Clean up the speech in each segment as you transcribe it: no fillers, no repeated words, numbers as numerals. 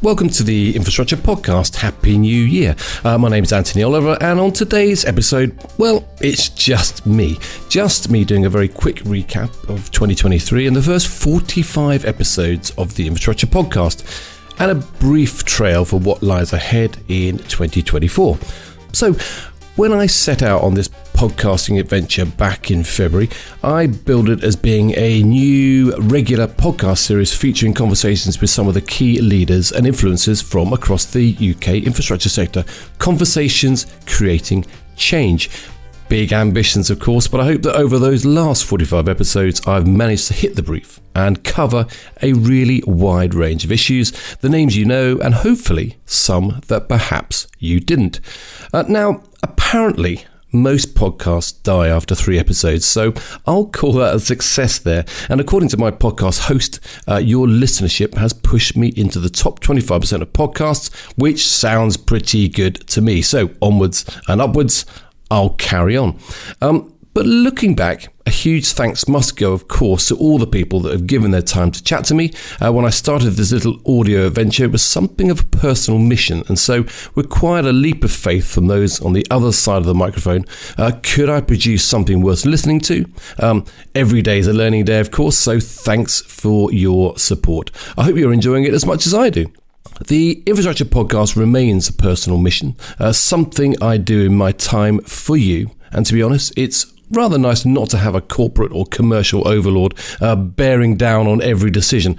Welcome to the Infrastructure Podcast. Happy New Year. My name is Antony Oliver, and on today's episode, well, it's just me doing a very quick recap of 2023 and the first 45 episodes of the Infrastructure Podcast, and a brief trail for what lies ahead in 2024. So, when I set out on this podcasting adventure back in February, I billed it as being a new regular podcast series featuring conversations with some of the key leaders and influencers from across the UK infrastructure sector. Conversations creating change. Big ambitions, of course, but I hope that over those last 45 episodes, I've managed to hit the brief and cover a really wide range of issues, the names you know, and hopefully some that perhaps you didn't. Now, apparently, most podcasts die after 3 episodes, so I'll call that a success there. And according to my podcast host, your listenership has pushed me into the top 25% of podcasts, which sounds pretty good to me. So onwards and upwards, I'll carry on. But looking back, a huge thanks must go, of course, to all the people that have given their time to chat to me. When I started this little audio adventure, it was something of a personal mission, and so required a leap of faith from those on the other side of the microphone. Could I produce something worth listening to? Every day is a learning day, of course, so thanks for your support. I hope you're enjoying it as much as I do. The Infrastructure Podcast remains a personal mission, something I do in my time for you, and to be honest, it's rather nice not to have a corporate or commercial overlord bearing down on every decision.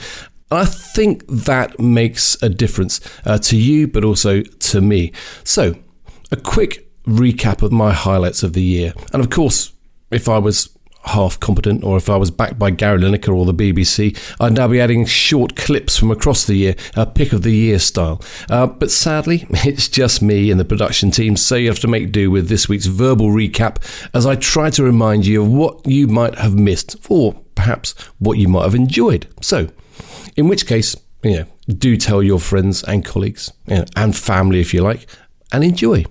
I think that makes a difference to you, but also to me. So, a quick recap of my highlights of the year. And of course, if I was half competent, or if I was backed by Gary Lineker or the BBC, I'd now be adding short clips from across the year, pick of the year style. But sadly, it's just me and the production team, so you have to make do with this week's verbal recap as I try to remind you of what you might have missed, or perhaps what you might have enjoyed. So, in which case, do tell your friends and colleagues, and family if you like, and enjoy.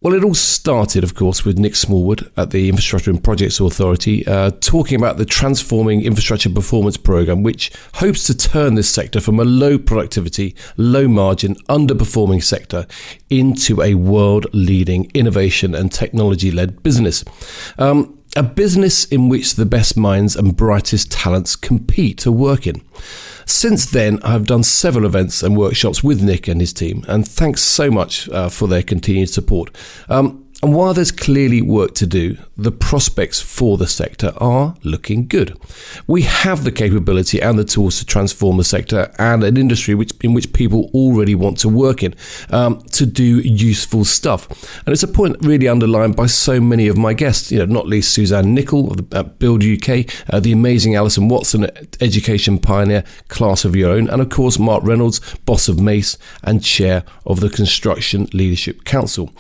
Well, it all started, of course, with Nick Smallwood at the Infrastructure and Projects Authority talking about the Transforming Infrastructure Performance Programme, which hopes to turn this sector from a low productivity, low margin, underperforming sector into a world-leading innovation and technology-led business. A business in which the best minds and brightest talents compete to work in. Since then, I've done several events and workshops with Nick and his team, and thanks so much for their continued support. And while there's clearly work to do, the prospects for the sector are looking good. We have the capability and the tools to transform the sector and an industry in which people already want to work in, to do useful stuff. And it's a point really underlined by so many of my guests, not least Suzanne Nicol at Build UK, the amazing Alison Watson, education pioneer, Class of Your Own, and of course Mark Reynolds, boss of Mace and chair of the Construction Leadership Council.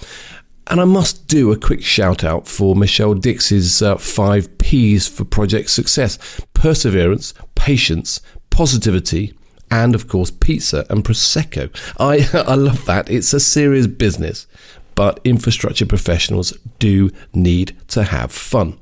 And I must do a quick shout out for Michelle Dix's 5 P's for project success: perseverance, patience, positivity, and of course pizza and Prosecco. I love that. It's a serious business, but infrastructure professionals do need to have fun.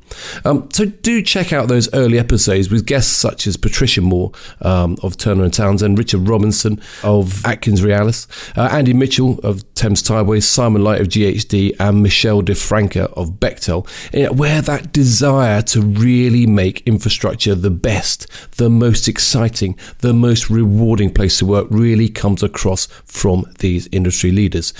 So do check out those early episodes with guests such as Patricia Moore of Turner & Townsend, Richard Robinson of Atkins Realis, Andy Mitchell of Thames Tideways, Simon Light of GHD, and Michelle DeFranca of Bechtel, where that desire to really make infrastructure the best, the most exciting, the most rewarding place to work really comes across from these industry leaders.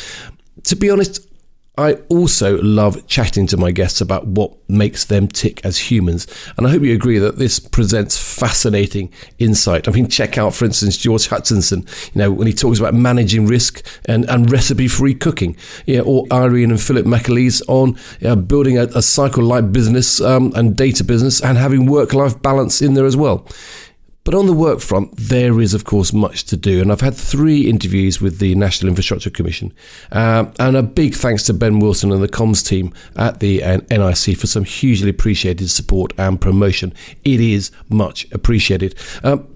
To be honest, I also love chatting to my guests about what makes them tick as humans, and I hope you agree that this presents fascinating insight. I mean, check out, for instance, George Hutchinson, when he talks about managing risk and recipe-free cooking, or Irene and Philip McAleese on building a cycle-like business and data business and having work-life balance in there as well. But on the work front, there is, of course, much to do. And I've had 3 interviews with the National Infrastructure Commission. And a big thanks to Ben Wilson and the comms team at the NIC for some hugely appreciated support and promotion. It is much appreciated.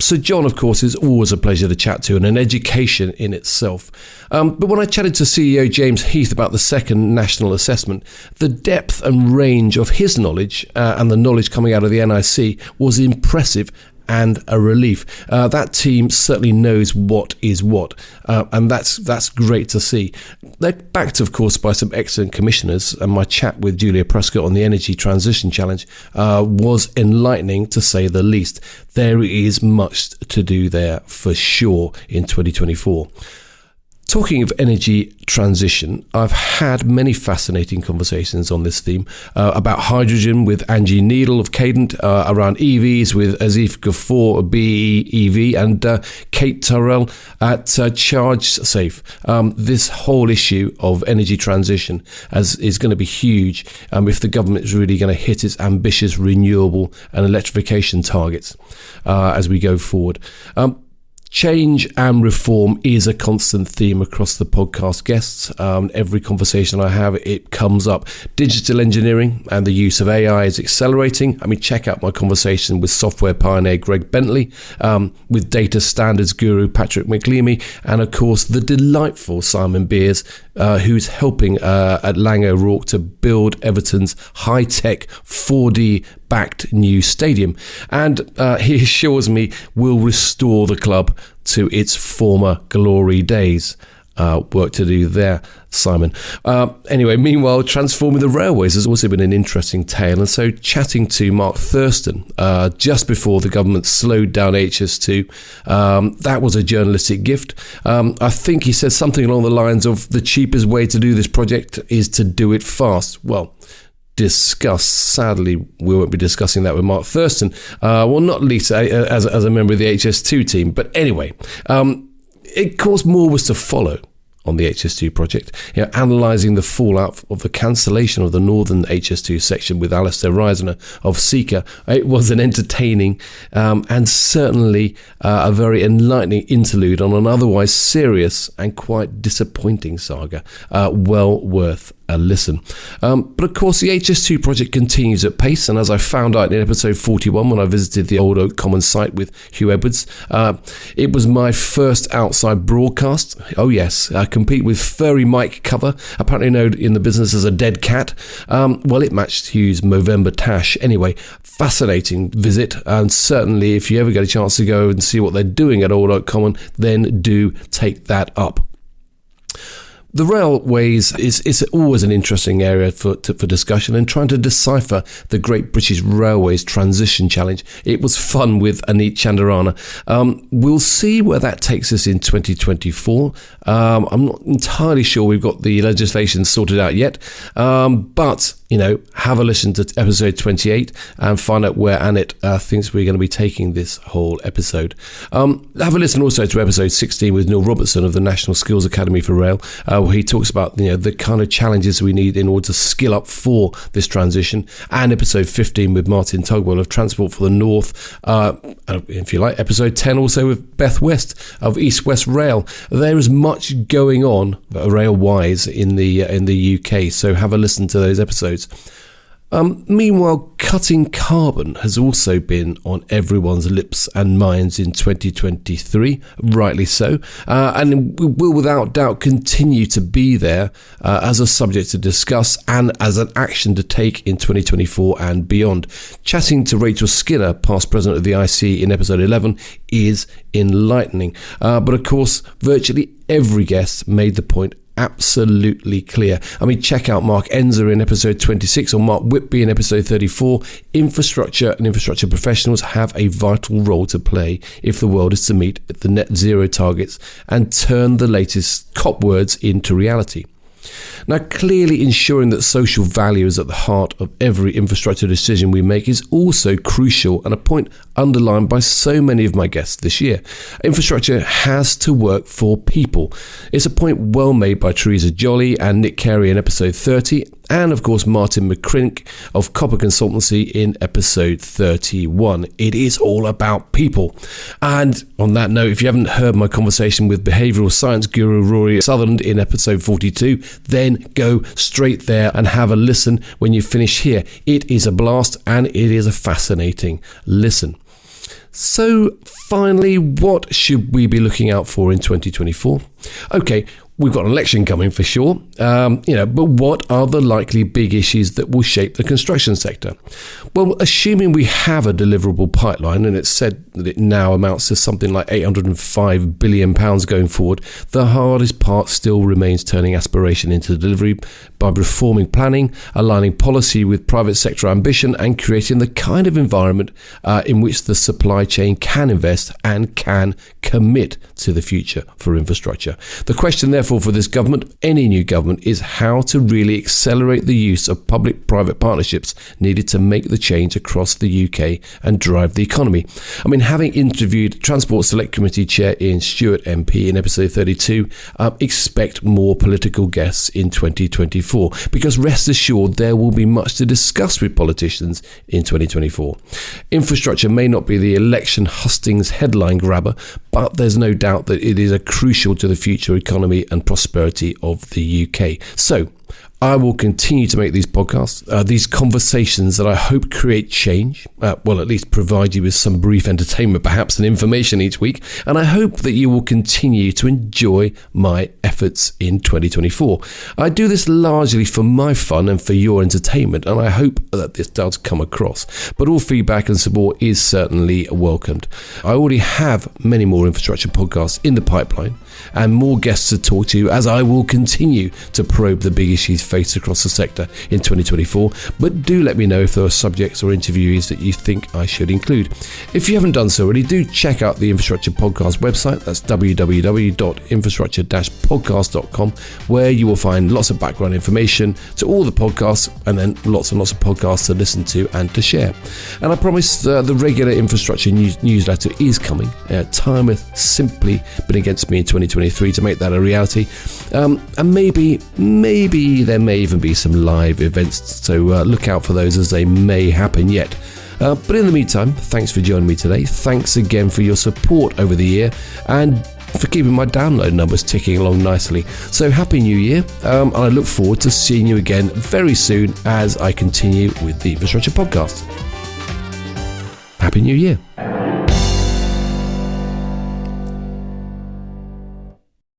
So John, of course, is always a pleasure to chat to and an education in itself. But when I chatted to CEO James Heath about the second national assessment, the depth and range of his knowledge and the knowledge coming out of the NIC was impressive and a relief. That team certainly knows what is what, and that's great to see. They're backed, of course, by some excellent commissioners, and my chat with Julia Prescott on the Energy Transition Challenge was enlightening, to say the least. There is much to do there for sure in 2024. Talking of energy transition, I've had many fascinating conversations on this theme about hydrogen with Angie Needle of Cadent, around EVs with Azif Ghafour of BEEV, and Kate Tyrrell at ChargeSafe. This whole issue of energy transition is going to be huge if the government is really going to hit its ambitious renewable and electrification targets as we go forward. Change and reform is a constant theme across the podcast guests. Every conversation I have, it comes up. Digital engineering and the use of AI is accelerating. I mean, check out my conversation with software pioneer Greg Bentley, with data standards guru Patrick McLeamy, and of course the delightful Simon Beers, who's helping at Lang O'Rourke to build Everton's high-tech 4D-backed new stadium. And he assures me will restore the club to its former glory days. Work to do there, Simon. Anyway, meanwhile, transforming the railways has also been an interesting tale. And so chatting to Mark Thurston just before the government slowed down HS2, that was a journalistic gift. I think he said something along the lines of the cheapest way to do this project is to do it fast. Well, sadly, we won't be discussing that with Mark Thurston. Well, not least as a member of the HS2 team. But anyway, of course, more was to follow on the HS2 project, analysing the fallout of the cancellation of the northern HS2 section with Alistair Reisner of Seeker. It was an entertaining and certainly a very enlightening interlude on an otherwise serious and quite disappointing saga. Well worth a listen. But of course, the HS2 project continues at pace, and as I found out in episode 41 when I visited the Old Oak Common site with Hugh Edwards, it was my first outside broadcast. Oh yes, complete with furry mic cover, apparently known in the business as a dead cat. Well, it matched Hugh's Movember tash. Anyway, fascinating visit, and certainly if you ever get a chance to go and see what they're doing at Old Oak Common, then do take that up. The railways is always an interesting area for discussion, and trying to decipher the Great British Railways Transition Challenge. It was fun with Aneet Chandarana. We'll see where that takes us in 2024. I'm not entirely sure we've got the legislation sorted out yet, but have a listen to episode 28 and find out where Annette thinks we're going to be taking this whole episode. Have a listen also to episode 16 with Neil Robertson of the National Skills Academy for Rail, where he talks about the kind of challenges we need in order to skill up for this transition, and episode 15 with Martin Tugwell of Transport for the North, if you like, episode 10 also with Beth West of East West Rail. There is much going on rail-wise in the UK, so have a listen to those episodes. Meanwhile, cutting carbon has also been on everyone's lips and minds in 2023, rightly so, and will without doubt continue to be there as a subject to discuss and as an action to take in 2024 and beyond. Chatting to Rachel Skinner, past president of the IC, in episode 11 is enlightening, but of course virtually every guest made the point absolutely clear. I mean, check out Mark Enzer in episode 26 or Mark Whitby in episode 34. Infrastructure and infrastructure professionals have a vital role to play if the world is to meet the net zero targets and turn the latest COP words into reality. Now, clearly ensuring that social value is at the heart of every infrastructure decision we make is also crucial, and a point underlined by so many of my guests this year. Infrastructure has to work for people. It's a point well made by Teresa Jolly and Nick Carey in episode 30, and of course Martin McCrink of Copper Consultancy in episode 31. It is all about people. And on that note, if you haven't heard my conversation with behavioural science guru Rory Sutherland in episode 42, then go straight there and have a listen when you finish here. It is a blast and it is a fascinating listen. So finally, what should we be looking out for in 2024? Okay, We've got an election coming for sure, but what are the likely big issues that will shape the construction sector? Well, assuming we have a deliverable pipeline, and it's said that it now amounts to something like £805 billion going forward, the hardest part still remains turning aspiration into delivery by reforming planning, aligning policy with private sector ambition, and creating the kind of environment in which the supply chain can invest and can commit to the future for infrastructure. The question, therefore, for this government, any new government, is how to really accelerate the use of public-private partnerships needed to make the change across the UK and drive the economy. I mean, having interviewed Transport Select Committee Chair Ian Stewart MP in episode 32, expect more political guests in 2024, because rest assured there will be much to discuss with politicians in 2024. Infrastructure may not be the election hustings headline grabber, but there's no doubt that it is crucial to the future economy and prosperity of the UK. So, I will continue to make these podcasts, these conversations that I hope create change, at least provide you with some brief entertainment perhaps and information each week, and I hope that you will continue to enjoy my efforts in 2024. I do this largely for my fun and for your entertainment, and I hope that this does come across, but all feedback and support is certainly welcomed. I already have many more infrastructure podcasts in the pipeline, and more guests to talk to as I will continue to probe the big issues faced across the sector in 2024, but do let me know if there are subjects or interviewees that you think I should include. If you haven't done so already, do check out the Infrastructure Podcast website. That's www.infrastructure-podcast.com, where you will find lots of background information to all the podcasts, and then lots and lots of podcasts to listen to and to share. And I promise the regular infrastructure newsletter is coming. Time has simply been against me in 2023 to make that a reality, and maybe there may even be some live events, so look out for those as they may happen yet. But in the meantime, thanks for joining me today. Thanks again for your support over the year and for keeping my download numbers ticking along nicely. So Happy New Year, and I look forward to seeing you again very soon as I continue with the Infrastructure Podcast. Happy New Year.